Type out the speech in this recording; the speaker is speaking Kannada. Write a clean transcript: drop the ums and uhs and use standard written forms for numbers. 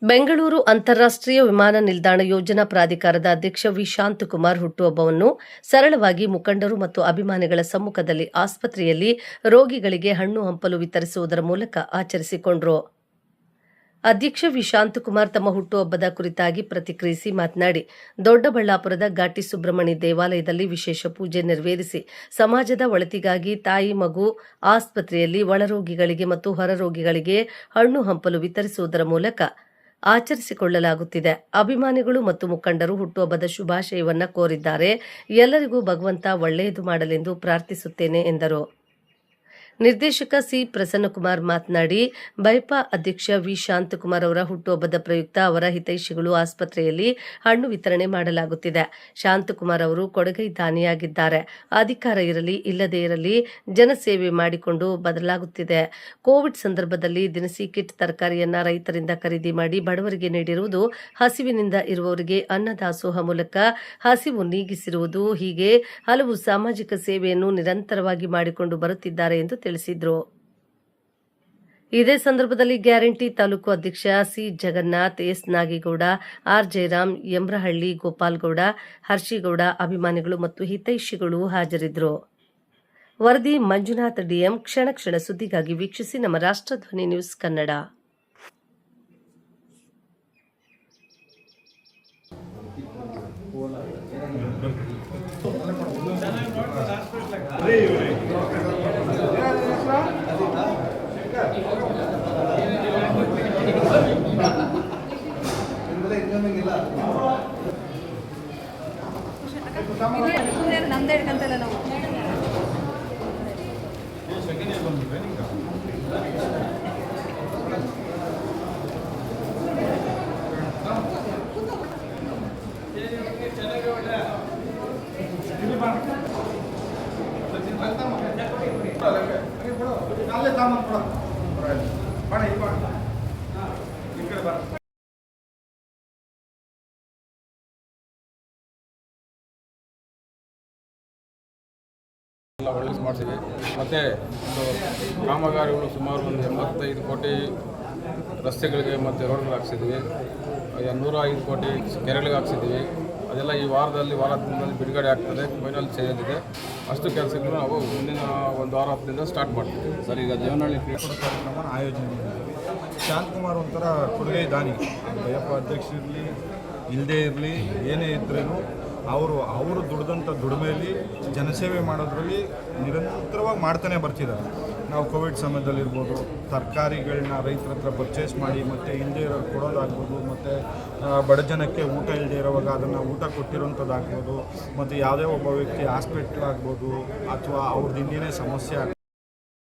ಬೆಂಗಳೂರು ಅಂತಾರಾಷ್ಟ್ರೀಯ ವಿಮಾನ ನಿಲ್ದಾಣ ಯೋಜನಾ ಪ್ರಾಧಿಕಾರದ ಅಧ್ಯಕ್ಷ ವಿ ಶಾಂತಕುಮಾರ್ ಹುಟ್ಟುಹಬ್ಬವನ್ನು ಸರಳವಾಗಿ ಮುಖಂಡರು ಮತ್ತು ಅಭಿಮಾನಿಗಳ ಸಮ್ಮುಖದಲ್ಲಿ ಆಸ್ಪತ್ರೆಯಲ್ಲಿ ರೋಗಿಗಳಿಗೆ ಹಣ್ಣು ಹಂಪಲು ವಿತರಿಸುವುದರ ಮೂಲಕ ಆಚರಿಸಿಕೊಂಡರು. ಅಧ್ಯಕ್ಷ ವಿ ಶಾಂತಕುಮಾರ್ ತಮ್ಮ ಹುಟ್ಟುಹಬ್ಬದ ಕುರಿತಾಗಿ ಪ್ರತಿಕ್ರಿಯಿಸಿ ಮಾತನಾಡಿ, ದೊಡ್ಡಬಳ್ಳಾಪುರದ ಘಾಟಿ ಸುಬ್ರಹ್ಮಣ್ಯ ದೇವಾಲಯದಲ್ಲಿ ವಿಶೇಷ ಪೂಜೆ ನೆರವೇರಿಸಿ ಸಮಾಜದ ಒಳಿತಿಗಾಗಿ ತಾಯಿ ಮಗು ಆಸ್ಪತ್ರೆಯಲ್ಲಿ ಒಳರೋಗಿಗಳಿಗೆ ಮತ್ತು ಹೊರರೋಗಿಗಳಿಗೆ ಹಣ್ಣು ಹಂಪಲು ವಿತರಿಸುವುದರ ಮೂಲಕ ಆಚರಿಸಿಕೊಳ್ಳಲಾಗುತ್ತಿದೆ. ಅಭಿಮಾನಿಗಳು ಮತ್ತು ಮುಖಂಡರು ಹುಟ್ಟುಹಬ್ಬದ ಶುಭಾಶಯವನ್ನ ಕೋರಿದ್ದಾರೆ. ಎಲ್ಲರಿಗೂ ಭಗವಂತ ಒಳ್ಳೆಯದು ಮಾಡಲೆಂದು ಪ್ರಾರ್ಥಿಸುತ್ತೇನೆ ಎಂದರು. ನಿರ್ದೇಶಕ ಸಿ ಪ್ರಸನ್ನಕುಮಾರ್ ಮಾತನಾಡಿ, ಬೈಪಾ ಅಧ್ಯಕ್ಷ ವಿ ಶಾಂತಕುಮಾರ್ ಅವರ ಹುಟ್ಟುಹಬ್ಬದ ಪ್ರಯುಕ್ತ ಅವರ ಹಿತೈಷಿಗಳು ಆಸ್ಪತ್ರೆಯಲ್ಲಿ ಹಣ್ಣು ವಿತರಣೆ ಮಾಡಲಾಗುತ್ತಿದೆ. ಶಾಂತಕುಮಾರ್ ಅವರು ಕೊಡುಗೈ ದಾನಿಯಾಗಿದ್ದಾರೆ. ಅಧಿಕಾರ ಇರಲಿ ಇಲ್ಲದೇ ಇರಲಿ ಜನಸೇವೆ ಮಾಡಿಕೊಂಡು ಬದಲಾಗುತ್ತಿದೆ. ಕೋವಿಡ್ ಸಂದರ್ಭದಲ್ಲಿ ದಿನಸಿ ಕಿಟ್ ತರಕಾರಿಯನ್ನ ರೈತರಿಂದ ಖರೀದಿ ಮಾಡಿ ಬಡವರಿಗೆ ನೀಡಿರುವುದು, ಹಸಿವಿನಿಂದ ಇರುವವರಿಗೆ ಅನ್ನದಾಸೋಹ ಮೂಲಕ ಹಸಿವು ನೀಗಿಸಿರುವುದು, ಹೀಗೆ ಹಲವು ಸಾಮಾಜಿಕ ಸೇವೆಯನ್ನು ನಿರಂತರವಾಗಿ ಮಾಡಿಕೊಂಡು ಬರುತ್ತಿದ್ದಾರೆ ಎಂದು ತಿಳಿಸಿದರು. ಇದೇ ಸಂದರ್ಭದಲ್ಲಿ ಗ್ಯಾರಂಟಿ ತಾಲೂಕು ಅಧ್ಯಕ್ಷ C Jagannath, S Nagegowda, R Jayaram, Yamrahalli Gopalgowda, Harshigowda, ಅಭಿಮಾನಿಗಳು ಮತ್ತು ಹಿತೈಷಿಗಳು ಹಾಜರಿದ್ದರು. ವರದಿ ಮಂಜುನಾಥ್ ಡಿಎಂ. ಕ್ಷಣ ಕ್ಷಣ ಸುದ್ದಿಗಾಗಿ ವೀಕ್ಷಿಸಿ ನಮ್ಮ ರಾಷ್ಟ್ರಧ್ವನಿ ನ್ಯೂಸ್ ಕನ್ನಡ. ನಮ್ದೇ ಹಿಡ್ಕಂತಲ್ಲ ನಾವು ಎಲ್ಲ ಒಳ್ಳೆದು ಮಾಡ್ತೀವಿ. ಮತ್ತು ಒಂದು ಕಾಮಗಾರಿಗಳು ಸುಮಾರು ಒಂದು 85 ಕೋಟಿ ರಸ್ತೆಗಳಿಗೆ ಮತ್ತು ರೋಡ್ಗಳಿಗೆ ಹಾಕ್ಸಿದ್ವಿ. 105 ಕೋಟಿ ಕೆರೆಗಳಿಗೆ ಹಾಕ್ಸಿದ್ವಿ. ಅದೆಲ್ಲ ಈ ವಾರದಲ್ಲಿ ಬಿಡುಗಡೆ ಆಗ್ತದೆ. ಫೈನಲ್ ಸೇರಿದೆ. ಅಷ್ಟು ಕೆಲಸಗಳು ನಾವು ಮುಂದಿನ ಒಂದು ವಾರ ಹತ್ತರಿಂದ ಸ್ಟಾರ್ಟ್ ಮಾಡ್ತೀವಿ. ಸರ್, ಈಗ ದೇವನಹಳ್ಳಿ ಕ್ರೀಡಾ ಕಾರ್ಯಕ್ರಮ ಆಯೋಜನೆ ಮಾಡಿದ್ದೀವಿ. ಶಾಂತಕುಮಾರ್ ಒಂಥರ ಕೊಡುಗೈ ದಾನಿ. ಬೈಪಾ ಅಧ್ಯಕ್ಷರಿರಲಿ ಇಲ್ಲದೇ ಇರಲಿ ಏನೇ ಇದ್ರೂ ಅವರು ದುಡ್ದಂಥ ದುಡಿಮೆಯಲ್ಲಿ ಜನಸೇವೆ ಮಾಡೋದ್ರಲ್ಲಿ ನಿರಂತರವಾಗಿ ಮಾಡ್ತಾನೆ ಬರ್ತಿದ್ದಾರೆ. ನಾವು ಕೋವಿಡ್ ಸಮಯದಲ್ಲಿರ್ಬೋದು, ತರಕಾರಿಗಳನ್ನ ರೈತರ ಹತ್ರ ಪರ್ಚೇಸ್ ಮಾಡಿ ಮತ್ತು ಇಲ್ಲದೇ ಇರೋರು ಕೊಡೋದಾಗ್ಬೋದು, ಮತ್ತು ಬಡ ಜನಕ್ಕೆ ಊಟ ಇಲ್ಲದೆ ಇರೋವಾಗ ಅದನ್ನು ಊಟ ಕೊಟ್ಟಿರೋಂಥದ್ದಾಗ್ಬೋದು, ಮತ್ತು ಯಾವುದೇ ಒಬ್ಬ ವ್ಯಕ್ತಿ ಹಾಸ್ಪಿಟ್ಲ್ ಆಗ್ಬೋದು ಅಥವಾ ಅವ್ರದ್ದು ಇನ್ನೇನೇ ಸಮಸ್ಯೆ